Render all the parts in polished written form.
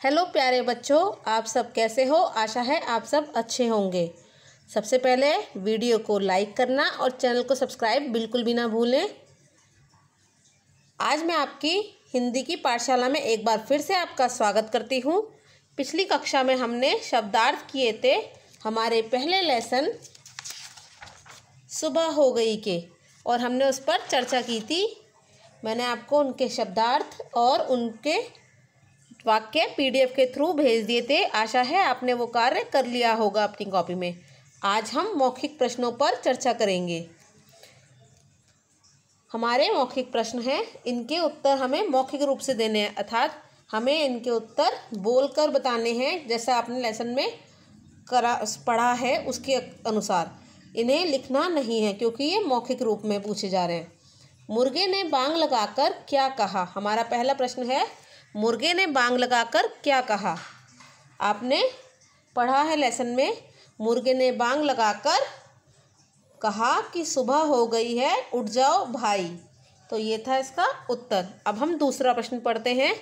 Hello प्यारे बच्चों, आप सब कैसे हो। आशा है आप सब अच्छे होंगे। सबसे पहले वीडियो को लाइक करना और चैनल को सब्सक्राइब बिल्कुल भी ना भूलें। आज मैं आपकी हिंदी की पाठशाला में एक बार फिर से आपका स्वागत करती हूँ। पिछली कक्षा में हमने शब्दार्थ किए थे हमारे पहले लेसन सुबह हो गई के, और हमने उस पर चर्चा की थी। मैंने आपको उनके शब्दार्थ और उनके वाक्य पीडीएफ के थ्रू भेज दिए थे। आशा है आपने वो कार्य कर लिया होगा अपनी कॉपी में। आज हम मौखिक प्रश्नों पर चर्चा करेंगे। हमारे मौखिक प्रश्न हैं, इनके उत्तर हमें मौखिक रूप से देने हैं, अर्थात हमें इनके उत्तर बोलकर बताने हैं। जैसा आपने लेसन में पढ़ा है उसके अनुसार इन्हें लिखना नहीं है, क्योंकि ये मौखिक रूप में पूछे जा रहे हैं। मुर्गे ने बांग लगाकर क्या कहा। हमारा पहला प्रश्न है, मुर्गे ने बांग लगाकर क्या कहा। आपने पढ़ा है लेसन में, मुर्गे ने बांग लगाकर कहा कि सुबह हो गई है, उठ जाओ भाई। तो ये था इसका उत्तर। अब हम दूसरा प्रश्न पढ़ते हैं।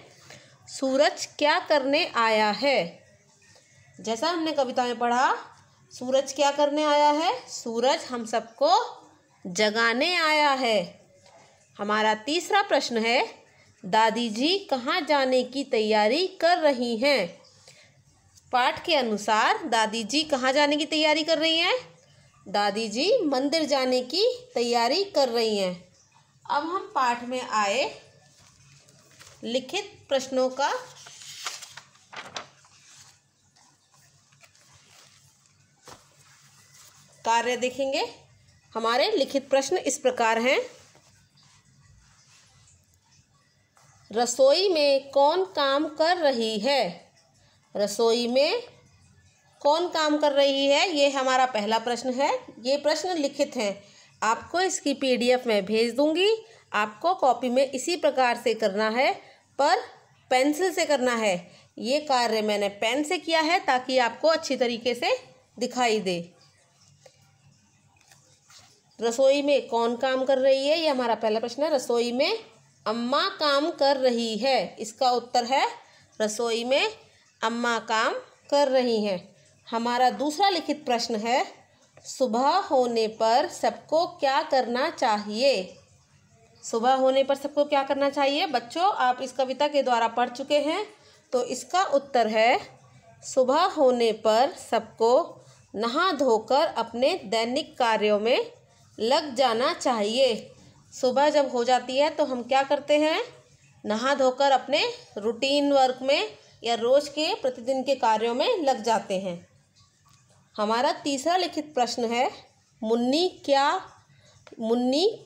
सूरज क्या करने आया है। जैसा हमने कविता में पढ़ा, सूरज क्या करने आया है। सूरज हम सबको जगाने आया है। हमारा तीसरा प्रश्न है, दादी जी कहाँ जाने की तैयारी कर रही हैं। पाठ के अनुसार दादी जी कहाँ जाने की तैयारी कर रही हैं। दादी जी मंदिर जाने की तैयारी कर रही हैं। अब हम पाठ में आए लिखित प्रश्नों का कार्य देखेंगे। हमारे लिखित प्रश्न इस प्रकार हैं। रसोई में कौन काम कर रही है। रसोई में कौन काम कर रही है, ये हमारा पहला प्रश्न है। ये प्रश्न लिखित हैं। आपको इसकी पीडीएफ में भेज दूंगी। आपको कॉपी में इसी प्रकार से करना है, पर पेंसिल से करना है। ये कार्य मैंने पेन से किया है ताकि आपको अच्छी तरीके से दिखाई दे। रसोई में कौन काम कर रही है, ये हमारा पहला प्रश्न है। रसोई में अम्मा काम कर रही है। इसका उत्तर है रसोई में अम्मा काम कर रही हैं। हमारा दूसरा लिखित प्रश्न है, सुबह होने पर सबको क्या करना चाहिए। सुबह होने पर सबको क्या करना चाहिए। बच्चों, आप इस कविता के द्वारा पढ़ चुके हैं, तो इसका उत्तर है सुबह होने पर सबको नहा धोकर अपने दैनिक कार्यों में लग जाना चाहिए। सुबह जब हो जाती है तो हम क्या करते हैं, नहा धोकर अपने रूटीन वर्क में या रोज़ के प्रतिदिन के कार्यों में लग जाते हैं। हमारा तीसरा लिखित प्रश्न है, मुन्नी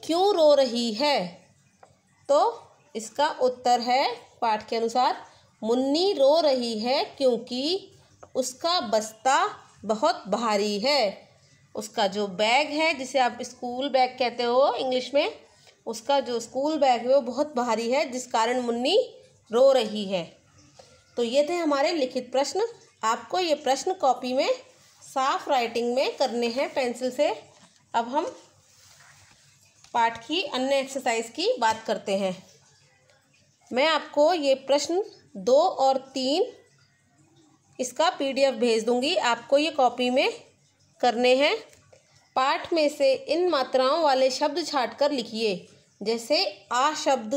क्यों रो रही है। तो इसका उत्तर है पाठ के अनुसार, मुन्नी रो रही है क्योंकि उसका बस्ता बहुत भारी है। उसका जो बैग है, जिसे आप स्कूल बैग कहते हो इंग्लिश में, उसका जो स्कूल बैग है वो बहुत भारी है, जिस कारण मुन्नी रो रही है। तो ये थे हमारे लिखित प्रश्न। आपको ये प्रश्न कॉपी में साफ राइटिंग में करने हैं पेंसिल से। अब हम पाठ की अन्य एक्सरसाइज की बात करते हैं। मैं आपको ये प्रश्न 2 और 3 इसका पीडीएफ भेज दूंगी। आपको ये कॉपी में करने हैं। पाठ में से इन मात्राओं वाले शब्द छांटकर लिखिए। जैसे आ शब्द,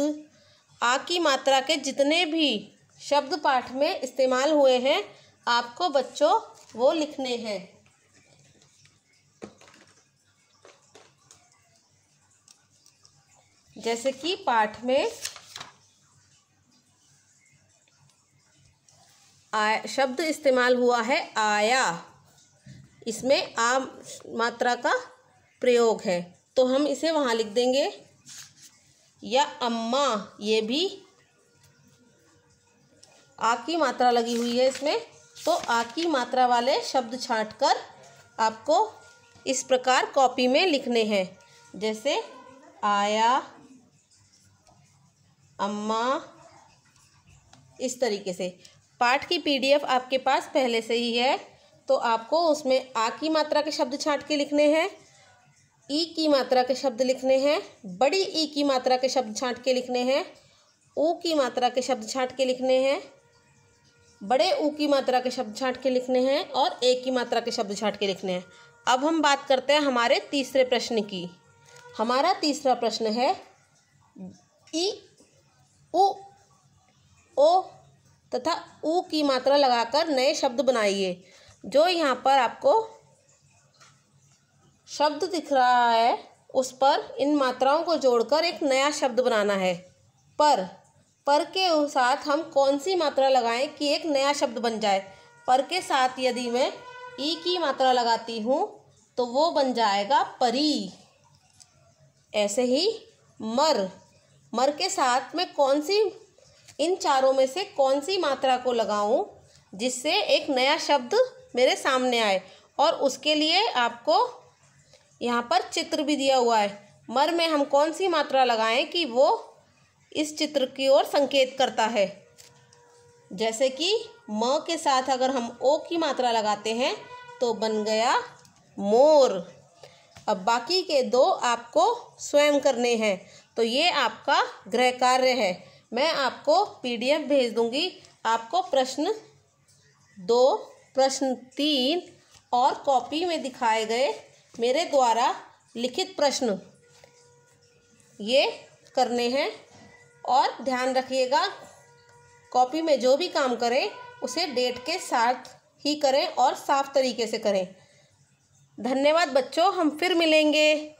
आ की मात्रा के जितने भी शब्द पाठ में इस्तेमाल हुए हैं, आपको बच्चों वो लिखने हैं। जैसे कि पाठ में शब्द इस्तेमाल हुआ है आया, इसमें आ मात्रा का प्रयोग है, तो हम इसे वहाँ लिख देंगे। या अम्मा, ये भी आ की मात्रा लगी हुई है इसमें, तो आ की मात्रा वाले शब्द छांटकर आपको इस प्रकार कॉपी में लिखने हैं। जैसे आया, अम्मा, इस तरीके से। पाठ की पीडीएफ आपके पास पहले से ही है, तो आपको उसमें आ की मात्रा के शब्द छांट के लिखने हैं, ई की मात्रा के शब्द लिखने हैं, बड़ी ई की मात्रा के शब्द छांट के लिखने हैं, ऊ की मात्रा के शब्द छांट के लिखने हैं, बड़े ऊ की मात्रा के शब्द छांट के लिखने हैं और ए की मात्रा के शब्द छांट के लिखने हैं। अब हम बात करते हैं हमारे तीसरे प्रश्न की। हमारा तीसरा प्रश्न है ई, उ, ओ तथा ऊ की मात्रा लगाकर नए शब्द बनाइए। जो यहाँ पर आपको शब्द दिख रहा है उस पर इन मात्राओं को जोड़कर एक नया शब्द बनाना है। पर के साथ हम कौन सी मात्रा लगाएं कि एक नया शब्द बन जाए? पर के साथ यदि मैं ई की मात्रा लगाती हूँ तो वो बन जाएगा परी। ऐसे ही मर के साथ मैं कौन सी, इन चारों में से कौन सी मात्रा को लगाऊं जिससे एक नया शब्द मेरे सामने आए? और उसके लिए आपको यहाँ पर चित्र भी दिया हुआ है। मर में हम कौन सी मात्रा लगाएं कि वो इस चित्र की ओर संकेत करता है। जैसे कि म के साथ अगर हम ओ की मात्रा लगाते हैं तो बन गया मोर। अब बाकी के दो आपको स्वयं करने हैं, तो ये आपका गृह कार्य है। मैं आपको PDF भेज दूंगी। आपको प्रश्न 2, प्रश्न 3 और कॉपी में दिखाए गए मेरे द्वारा लिखित प्रश्न ये करने हैं। और ध्यान रखिएगा, कॉपी में जो भी काम करें उसे डेट के साथ ही करें और साफ तरीके से करें। धन्यवाद बच्चों, हम फिर मिलेंगे।